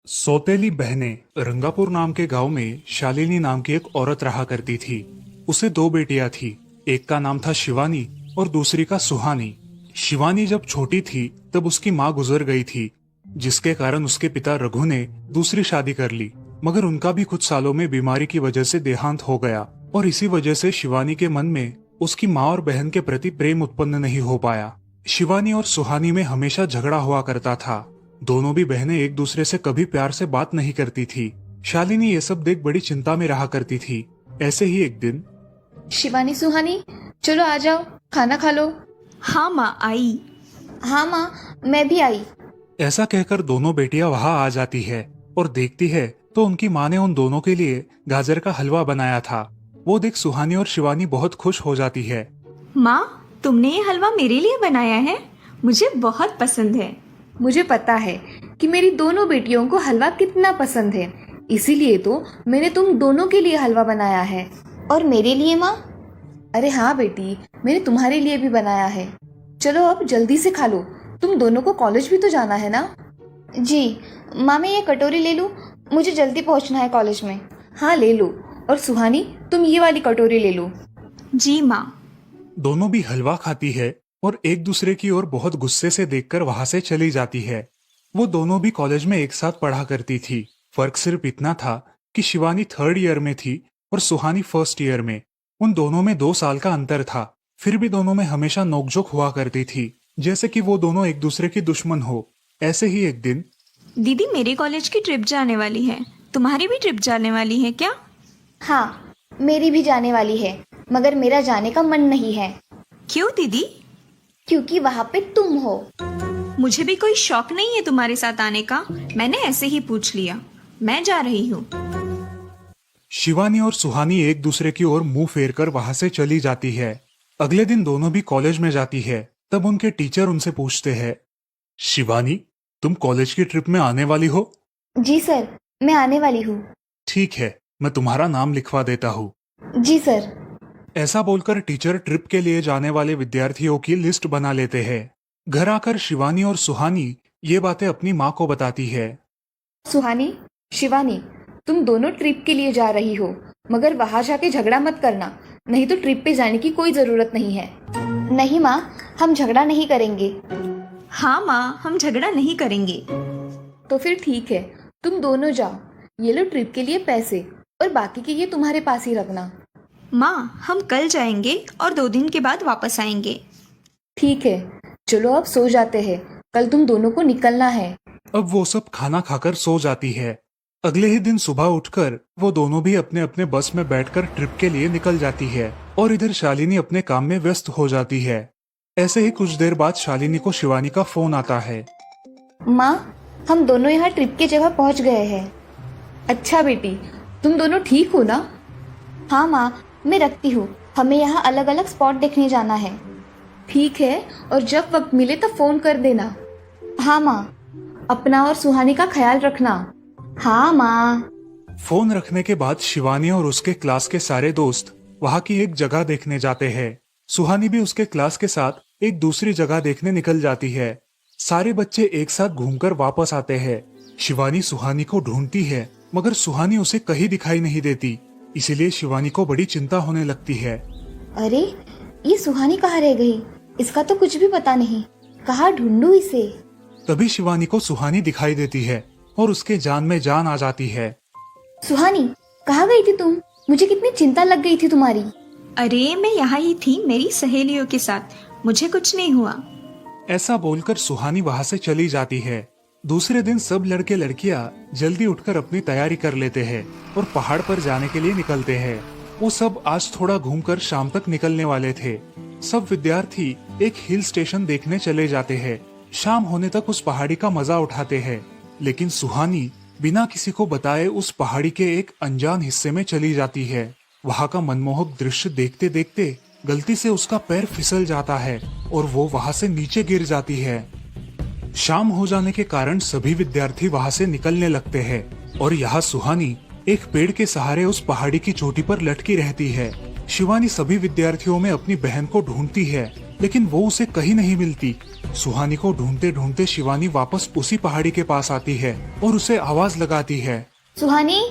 सौतेली बहनें रंगापुर नाम के गांव में शालिनी नाम की एक औरत रहा करती थी। उसे दो बेटियां थी। एक का नाम था शिवानी और दूसरी का सुहानी। शिवानी जब छोटी थी तब उसकी माँ गुजर गई थी, जिसके कारण उसके पिता रघु ने दूसरी शादी कर ली। मगर उनका भी कुछ सालों में बीमारी की वजह से देहांत हो गया और इसी वजह से शिवानी के मन में उसकी माँ और बहन के प्रति प्रेम उत्पन्न नहीं हो पाया। शिवानी और सुहानी में हमेशा झगड़ा हुआ करता था। दोनों भी बहनें एक दूसरे से कभी प्यार से बात नहीं करती थी। शालिनी ये सब देख बड़ी चिंता में रहा करती थी। ऐसे ही एक दिन, शिवानी सुहानी, चलो आ जाओ, खाना खा लो। हाँ माँ, आई। हाँ माँ, मैं भी आई। ऐसा कहकर दोनों बेटियां वहां आ जाती है और देखती है तो उनकी माँ ने उन दोनों के लिए गाजर का हलवा बनाया था। वो देख सुहानी और शिवानी बहुत खुश हो जाती है। माँ, तुमने ये हलवा मेरे लिए बनाया है? मुझे बहुत पसंद है। मुझे पता है कि मेरी दोनों बेटियों को हलवा कितना पसंद है, इसीलिए तो मैंने तुम दोनों के लिए हलवा बनाया है। और मेरे लिए माँ? अरे हाँ बेटी, मैंने तुम्हारे लिए भी बनाया है। चलो अब जल्दी से खा लो, तुम दोनों को कॉलेज भी तो जाना है ना। जी माँ, मैं ये कटोरी ले लूँ? मुझे जल्दी पहुँचना है कॉलेज में। हाँ ले लो। और सुहानी, तुम ये वाली कटोरी ले लो। जी माँ। दोनों भी हलवा खाती है और एक दूसरे की ओर बहुत गुस्से से देखकर वहां से चली जाती है। वो दोनों भी कॉलेज में एक साथ पढ़ा करती थी। फर्क सिर्फ इतना था कि शिवानी 3rd ईयर में थी और सुहानी 1st ईयर में। उन दोनों में 2 साल का अंतर था। फिर भी दोनों में हमेशा नोकझोंक हुआ करती थी, जैसे कि वो दोनों एक दूसरे की दुश्मन हो। ऐसे ही एक दिन, दीदी, मेरे कॉलेज की ट्रिप जाने वाली है। तुम्हारी भी ट्रिप जाने वाली है क्या? हाँ, मेरी भी जाने वाली है, मगर मेरा जाने का मन नहीं है। क्यों दीदी? क्योंकि वहाँ पे तुम हो। मुझे भी कोई शौक नहीं है तुम्हारे साथ आने का। मैंने ऐसे ही पूछ लिया। मैं जा रही हूँ। शिवानी और सुहानी एक दूसरे की ओर मुंह फेरकर वहां से चली जाती है। अगले दिन दोनों भी कॉलेज में जाती है। तब उनके टीचर उनसे पूछते हैं, शिवानी, तुम कॉलेज की ट्रिप में आने वाली हो? जी सर, मैं आने वाली हूँ। ठीक है, मैं तुम्हारा नाम लिखवा देता हूँ। जी सर। ऐसा बोलकर टीचर ट्रिप के लिए जाने वाले विद्यार्थियों की लिस्ट बना लेते हैं। घर आकर शिवानी और सुहानी ये बातें अपनी माँ को बताती है। सुहानी, शिवानी, तुम दोनों ट्रिप के लिए जा रही हो, मगर वहां जाके झगड़ा मत करना, नहीं तो ट्रिप पे जाने की कोई जरूरत नहीं है। नहीं माँ, हम झगड़ा नहीं करेंगे। हाँ माँ, हम झगड़ा नहीं करेंगे। तो फिर ठीक है, तुम दोनों जाओ। ये लो ट्रिप के लिए पैसे, और बाकी के ये तुम्हारे पास ही रखना। माँ, हम कल जाएंगे और 2 दिन के बाद वापस आएंगे। ठीक है, चलो अब सो जाते हैं, कल तुम दोनों को निकलना है। अब वो सब खाना खाकर सो जाती है। अगले ही दिन सुबह उठकर वो दोनों भी अपने अपने बस में बैठकर ट्रिप के लिए निकल जाती है और इधर शालिनी अपने काम में व्यस्त हो जाती है। ऐसे ही कुछ देर बाद शालिनी को शिवानी का फोन आता है। माँ, हम दोनों यहाँ ट्रिप की जगह पहुँच गए हैं। अच्छा बेटी, तुम दोनों ठीक हो ना? हाँ माँ, मैं रखती हूँ, हमें यहाँ अलग अलग स्पॉट देखने जाना है। ठीक है, और जब वक्त मिले तो फोन कर देना। हाँ माँ, अपना और सुहानी का ख्याल रखना। हाँ माँ। फोन रखने के बाद शिवानी और उसके क्लास के सारे दोस्त वहाँ की एक जगह देखने जाते हैं। सुहानी भी उसके क्लास के साथ एक दूसरी जगह देखने निकल जाती है। सारे बच्चे एक साथ घूमकर वापस आते हैं। शिवानी सुहानी को ढूंढती है, मगर सुहानी उसे कहीं दिखाई नहीं देती। इसीलिए शिवानी को बड़ी चिंता होने लगती है। अरे, ये सुहानी कहाँ रह गई? इसका तो कुछ भी पता नहीं, कहाँ ढूंढूं इसे? तभी शिवानी को सुहानी दिखाई देती है और उसके जान में जान आ जाती है। सुहानी, कहाँ गई थी तुम? मुझे कितनी चिंता लग गई थी तुम्हारी। अरे, मैं यहाँ ही थी मेरी सहेलियों के साथ, मुझे कुछ नहीं हुआ। ऐसा बोलकर सुहानी वहाँ से चली जाती है। दूसरे दिन सब लड़के लड़कियाँ जल्दी उठकर अपनी तैयारी कर लेते हैं और पहाड़ पर जाने के लिए निकलते हैं। वो सब आज थोड़ा घूमकर शाम तक निकलने वाले थे। सब विद्यार्थी एक हिल स्टेशन देखने चले जाते हैं। शाम होने तक उस पहाड़ी का मजा उठाते हैं, लेकिन सुहानी बिना किसी को बताए उस पहाड़ी के एक अनजान हिस्से में चली जाती है। वहाँ का मनमोहक दृश्य देखते देखते गलती से उसका पैर फिसल जाता है और वो वहाँ से नीचे गिर जाती है। शाम हो जाने के कारण सभी विद्यार्थी वहाँ से निकलने लगते हैं और यहाँ सुहानी एक पेड़ के सहारे उस पहाड़ी की चोटी पर लटकी रहती है। शिवानी सभी विद्यार्थियों में अपनी बहन को ढूंढती है, लेकिन वो उसे कहीं नहीं मिलती। सुहानी को ढूंढते ढूंढते शिवानी वापस उसी पहाड़ी के पास आती है और उसे आवाज लगाती है। सुहानी,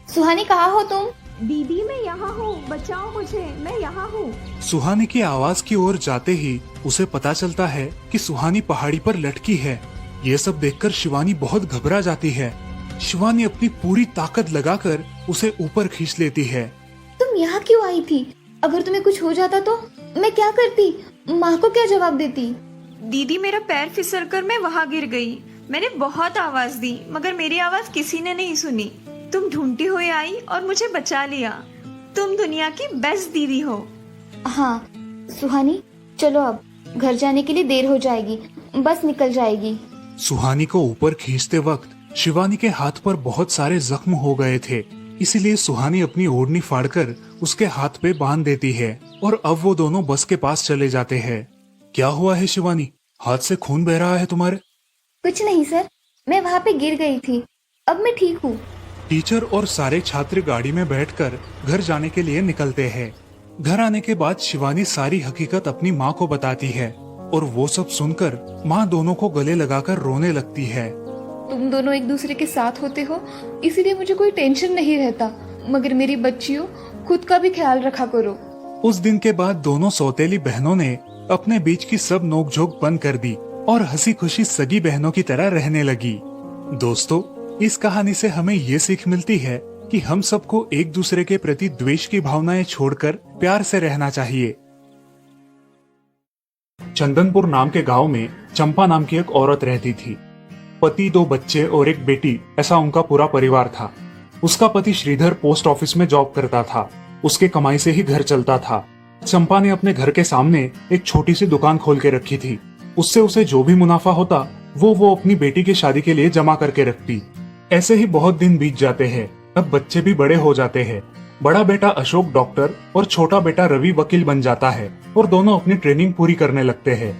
सुहानी कहाँ हो तुम? दीदी मैं यहाँ हूँ, बचाओ मुझे, मैं यहाँ हूँ। सुहानी की आवाज की ओर जाते ही उसे पता चलता है कि सुहानी पहाड़ी पर लटकी है। ये सब देखकर शिवानी बहुत घबरा जाती है। शिवानी अपनी पूरी ताकत लगाकर उसे ऊपर खींच लेती है। तुम यहाँ क्यों आई थी? अगर तुम्हें कुछ हो जाता तो मैं क्या करती? माँ को क्या जवाब देती? दीदी मेरा पैर फिसल कर मैं वहाँ गिर गई। मैंने बहुत आवाज दी मगर मेरी आवाज किसी ने नहीं सुनी। तुम ढूंढती हुई आई और मुझे बचा लिया। तुम दुनिया की बेस्ट दीदी हो। हाँ सुहानी, चलो अब घर जाने के लिए देर हो जाएगी, बस निकल जाएगी। सुहानी को ऊपर खींचते वक्त शिवानी के हाथ पर बहुत सारे जख्म हो गए थे, इसीलिए सुहानी अपनी ओढ़नी फाड़कर उसके हाथ पे बांध देती है और अब वो दोनों बस के पास चले जाते हैं। क्या हुआ है शिवानी, हाथ से खून बह रहा है तुम्हारे? कुछ नहीं सर, मैं वहाँ पे गिर गई थी, अब मैं ठीक हूँ। टीचर और सारे छात्र गाड़ी में बैठकर घर जाने के लिए निकलते हैं। घर आने के बाद शिवानी सारी हकीकत अपनी माँ को बताती है और वो सब सुनकर माँ दोनों को गले लगाकर रोने लगती है। तुम दोनों एक दूसरे के साथ होते हो, इसीलिए मुझे कोई टेंशन नहीं रहता, मगर मेरी बच्चियों खुद का भी ख्याल रखा करो। उस दिन के बाद दोनों सौतेली बहनों ने अपने बीच की सब नोकझोंक बंद कर दी और हंसी खुशी सगी बहनों की तरह रहने लगी। दोस्तों, इस कहानी से हमें ये सीख मिलती है कि हम सबको एक दूसरे के प्रति द्वेष की भावनाएं छोड़कर प्यार से रहना चाहिए। चंदनपुर नाम के गांव में चंपा नाम की एक औरत रहती थी। पति, 2 बच्चे और एक बेटी, ऐसा उनका पूरा परिवार था। उसका पति श्रीधर पोस्ट ऑफिस में जॉब करता था। उसके कमाई से ही घर चलता था। चंपा ने अपने घर के सामने एक छोटी सी दुकान खोल के रखी थी। उससे उसे जो भी मुनाफा होता वो अपनी बेटी की शादी के लिए जमा करके रखती। ऐसे ही बहुत दिन बीत जाते हैं। अब बच्चे भी बड़े हो जाते हैं। बड़ा बेटा अशोक डॉक्टर और छोटा बेटा रवि वकील बन जाता है और दोनों अपनी ट्रेनिंग पूरी करने लगते हैं।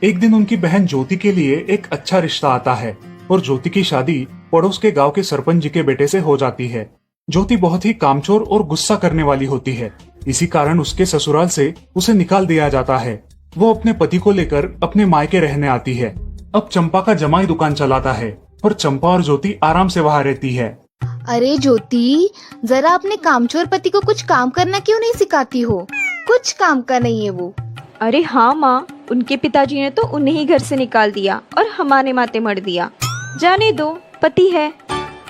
एक दिन उनकी बहन ज्योति के लिए एक अच्छा रिश्ता आता है और ज्योति की शादी पड़ोस के गांव के सरपंच जी के बेटे से हो जाती है। ज्योति बहुत ही कामचोर और गुस्सा करने वाली होती है। इसी कारण उसके ससुराल से उसे निकाल दिया जाता है। वो अपने पति को लेकर अपने मायके रहने आती है। अब चंपा का जमाई दुकान चलाता है और चंपा और ज्योति आराम से वहाँ रहती है। अरे ज्योति, जरा अपने कामचोर पति को कुछ काम करना क्यों नहीं सिखाती हो? कुछ काम का नहीं है वो। अरे हाँ माँ, उनके पिताजी ने तो उन्हें ही घर से निकाल दिया और हमारे माथे मर दिया। जाने दो, पति है।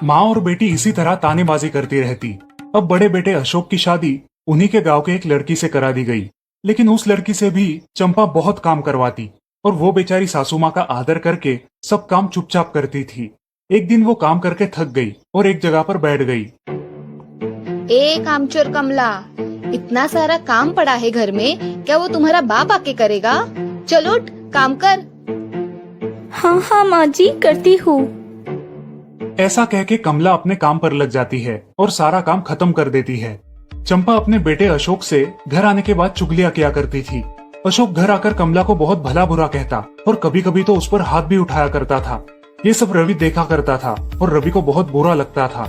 माँ और बेटी इसी तरह तानेबाजी करती रहती। अब बड़े बेटे अशोक की शादी उन्हीं के गांव के एक लड़की से करा दी गई, लेकिन उस लड़की से भी चंपा बहुत काम करवाती और वो बेचारी सासू माँ का आदर करके सब काम चुपचाप करती थी। एक दिन वो काम करके थक गई और एक जगह पर बैठ गई। ए कामचोर कमला, इतना सारा काम पड़ा है घर में, क्या वो तुम्हारा बाप आके करेगा? चलो उठ, काम कर। हाँ हाँ माँ जी, करती हूँ। ऐसा कह के कमला अपने काम पर लग जाती है और सारा काम खत्म कर देती है। चंपा अपने बेटे अशोक से घर आने के बाद चुगलियां किया करती थी। अशोक घर आकर कमला को बहुत भला बुरा कहता और कभी कभी तो उस पर हाथ भी उठाया करता था। ये सब रवि देखा करता था और रवि को बहुत बुरा लगता था।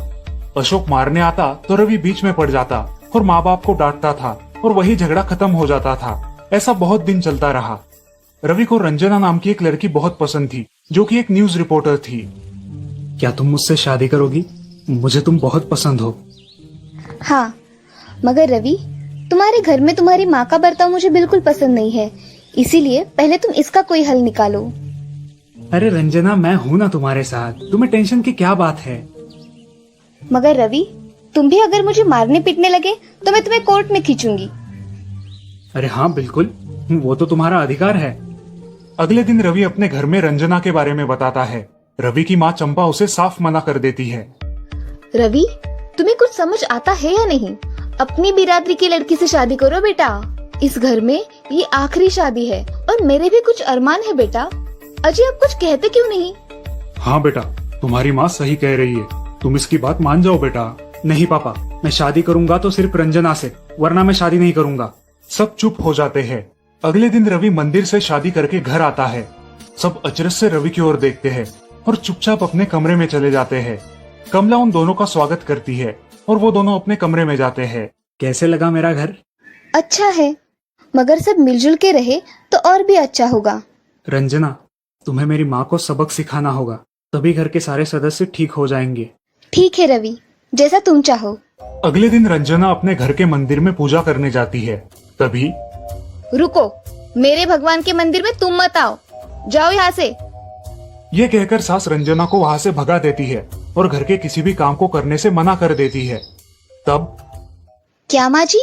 अशोक मारने आता तो रवि बीच में पड़ जाता और माँ बाप को डांटता था और वही झगड़ा खत्म हो जाता था। ऐसा बहुत दिन चलता रहा। रवि को रंजना नाम की एक लड़की बहुत पसंद थी, जो कि एक न्यूज रिपोर्टर थी। क्या तुम मुझसे शादी करोगी? मुझे तुम बहुत पसंद हो। हाँ, मगर रवि, तुम्हारे घर में तुम्हारी माँ का बर्ताव मुझे बिल्कुल पसंद नहीं है, इसीलिए पहले तुम इसका कोई हल निकालो। अरे रंजना, मैं हूँ ना तुम्हारे साथ, तुम्हें टेंशन की क्या बात है? मगर रवि, तुम भी अगर मुझे मारने पीटने लगे तो मैं तुम्हें कोर्ट में खींचूंगी। अरे हाँ बिल्कुल, वो तो तुम्हारा अधिकार है। अगले दिन रवि अपने घर में रंजना के बारे में बताता है। रवि की माँ चंपा उसे साफ मना कर देती है। रवि, तुम्हें कुछ समझ आता है या नहीं? अपनी बिरादरी की लड़की से शादी करो बेटा। इस घर में ये आखिरी शादी है और मेरे भी कुछ अरमान है बेटा। अजय, आप कुछ कहते क्यों नहीं? हाँ बेटा, तुम्हारी माँ सही कह रही है, तुम इसकी बात मान जाओ बेटा। नहीं पापा, मैं शादी करूंगा तो सिर्फ रंजना से, वरना मैं शादी नहीं करूंगा। सब चुप हो जाते हैं। अगले दिन रवि मंदिर से शादी करके घर आता है। सब अचरज से रवि की ओर देखते हैं और चुपचाप अपने कमरे में चले जाते हैं। कमला उन दोनों का स्वागत करती है और वो दोनों अपने कमरे में जाते हैं। कैसे लगा मेरा घर? अच्छा है, मगर सब मिलजुल के रहे तो और भी अच्छा होगा। रंजना, तुम्हें मेरी माँ को सबक सिखाना होगा, तभी घर के सारे सदस्य ठीक हो जाएंगे। ठीक है रवि, जैसा तुम चाहो। अगले दिन रंजना अपने घर के मंदिर में पूजा करने जाती है। तभी रुको, मेरे भगवान के मंदिर में तुम मत आओ, जाओ यहाँ से। ये कहकर सास रंजना को वहाँ से भगा देती है और घर के किसी भी काम को करने से मना कर देती है। तब क्या माँ जी,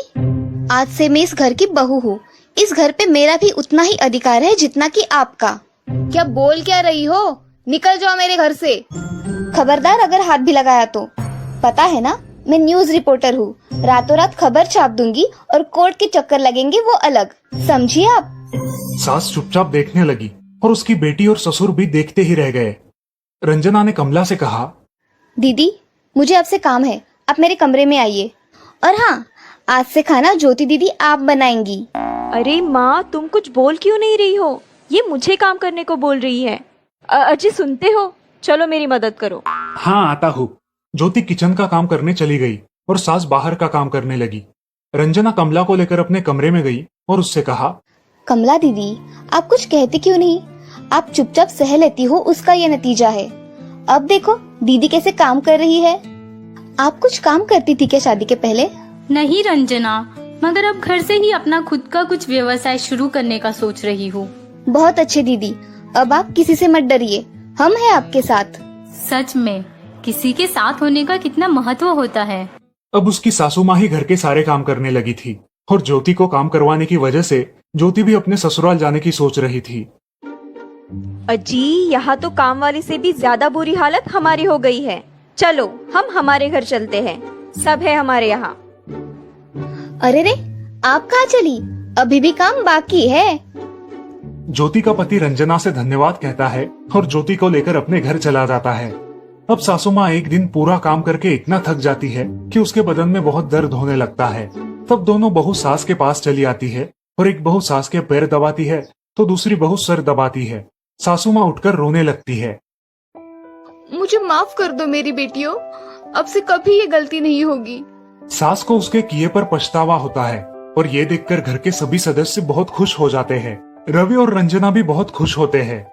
आज से मैं इस घर की बहू हूँ। इस घर पे मेरा भी उतना ही अधिकार है जितना कि आपका। क्या बोल क्या रही हो? निकल जाओ मेरे घर से। खबरदार अगर हाथ भी लगाया तो। पता है ना, मैं न्यूज रिपोर्टर हूँ। रातों रात खबर छाप दूंगी और कोर्ट के चक्कर लगेंगे वो अलग, समझिए आप। सास चुपचाप देखने लगी और उसकी बेटी और ससुर भी देखते ही रह गए। रंजना ने कमला से कहा, दीदी, मुझे आपसे काम है, आप मेरे कमरे में आइए। और हाँ, आज से खाना ज्योति दीदी आप बनाएंगी। अरे माँ, तुम कुछ बोल क्यों नहीं रही हो? ये मुझे काम करने को बोल रही है। अजी सुनते हो? चलो मेरी मदद करो। हाँ आता हूँ। ज्योति किचन का काम करने चली गई और सास बाहर का काम करने लगी। रंजना कमला को लेकर अपने कमरे में गई और उससे कहा, कमला दीदी, आप कुछ कहते क्यों नहीं? आप चुपचाप सह लेती हो, उसका ये नतीजा है। अब देखो दीदी कैसे काम कर रही है। आप कुछ काम करती थी क्या शादी के पहले? नहीं रंजना, मगर अब घर से ही अपना खुद का कुछ व्यवसाय शुरू करने का सोच रही हूँ। बहुत अच्छे दीदी, अब आप किसी से मत डरिए, हम हैं आपके साथ। सच में किसी के साथ होने का कितना महत्व होता है। अब उसकी सासू माँ ही घर के सारे काम करने लगी थी और ज्योति को काम करवाने की वजह से ज्योति भी अपने ससुराल जाने की सोच रही थी। अजी, यहाँ तो काम वाली से भी ज्यादा बुरी हालत हमारी हो गई है। चलो हम हमारे घर चलते हैं, सब है हमारे यहाँ। अरे रे, आप कहाँ चली? अभी भी काम बाकी है। ज्योति का पति रंजना से धन्यवाद कहता है और ज्योति को लेकर अपने घर चला जाता है। अब सासू माँ एक दिन पूरा काम करके इतना थक जाती है कि उसके बदन में बहुत दर्द होने लगता है। तब दोनों बहू सास के पास चली आती है और एक बहू सास के पैर दबाती है तो दूसरी बहू सर दबाती है। सासू माँ उठकर रोने लगती है। मुझे माफ कर दो मेरी बेटियों, अब से कभी ये गलती नहीं होगी। सास को उसके किए पर पछतावा होता है और ये देखकर घर के सभी सदस्य बहुत खुश हो जाते हैं। रवि और रंजना भी बहुत खुश होते हैं।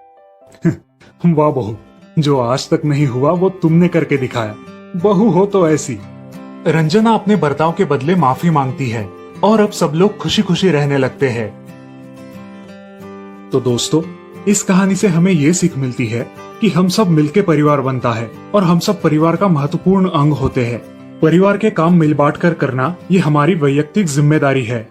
वाह बहू, जो आज तक नहीं हुआ वो तुमने करके दिखाया। बहू हो तो ऐसी। रंजना अपने बर्ताव के बदले माफी मांगती है और अब सब लोग खुशी खुशी रहने लगते हैं। तो दोस्तों, इस कहानी से हमें ये सीख मिलती है कि हम सब मिलके परिवार बनता है और हम सब परिवार का महत्वपूर्ण अंग होते हैं। परिवार के काम मिल बांट कर करना ये हमारी वैयक्तिक जिम्मेदारी है।